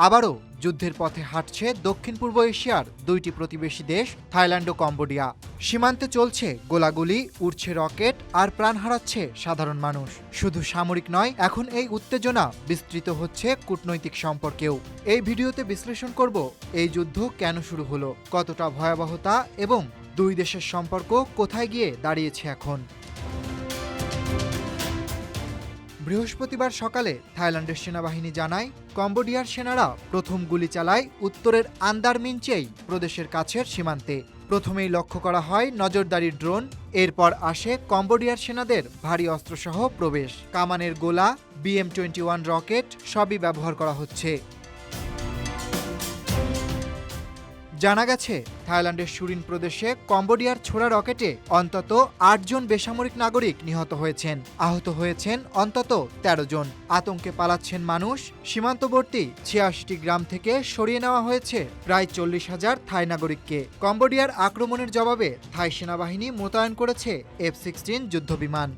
আবারও যুদ্ধের পথে হাঁটছে দক্ষিণ পূর্ব এশিয়ার দুইটি প্রতিবেশী দেশ থাইল্যান্ড ও কম্বোডিয়া। সীমান্তে চলছে গোলাগুলি, উড়ছে রকেট আর প্রাণ হারাচ্ছে সাধারণ মানুষ। শুধু সামরিক নয়, এখন এই উত্তেজনা বিস্তৃত হচ্ছে কূটনৈতিক সম্পর্কেও। এই ভিডিওতে বিশ্লেষণ করব এই যুদ্ধ কেন শুরু হলো, কতটা ভয়াবহতা এবং দুই দেশের সম্পর্ক কোথায় গিয়ে দাঁড়িয়েছে এখন। বৃহস্পতিবার সকালে থাইল্যান্ডের সেনাবাহিনী জানায়, কম্বোডিয়ার সেনারা প্রথম গুলি চালায় উত্তরের আন্দারমিনচেই প্রদেশের কাছের সীমান্তে। প্রথমেই লক্ষ্য করা হয় নজরদারি ড্রোন, এরপর আসে কম্বোডিয়ার সেনাদের ভারী অস্ত্রসহ প্রবেশ। কামানের গোলা, BM-21 রকেট সবই ব্যবহার করা হচ্ছে। জানা গেছে, থাইল্যান্ডের সুরিন প্রদেশে কম্বোডিয়ার ছোড়া রকেটে অন্তত ৮ জন বেসামরিক নাগরিক নিহত হয়েছেন, আহত হয়েছেন অন্তত ১৩ জন। আতঙ্কে পালাচ্ছেন মানুষ। সীমান্তবর্তী ৮৬টি গ্রাম থেকে সরিয়ে নেওয়া হয়েছে প্রায় ৪০,০০০ থাই নাগরিককে। কম্বোডিয়ার আক্রমণের জবাবে থাই সেনাবাহিনী মোতায়েন করেছে F-16 যুদ্ধবিমান।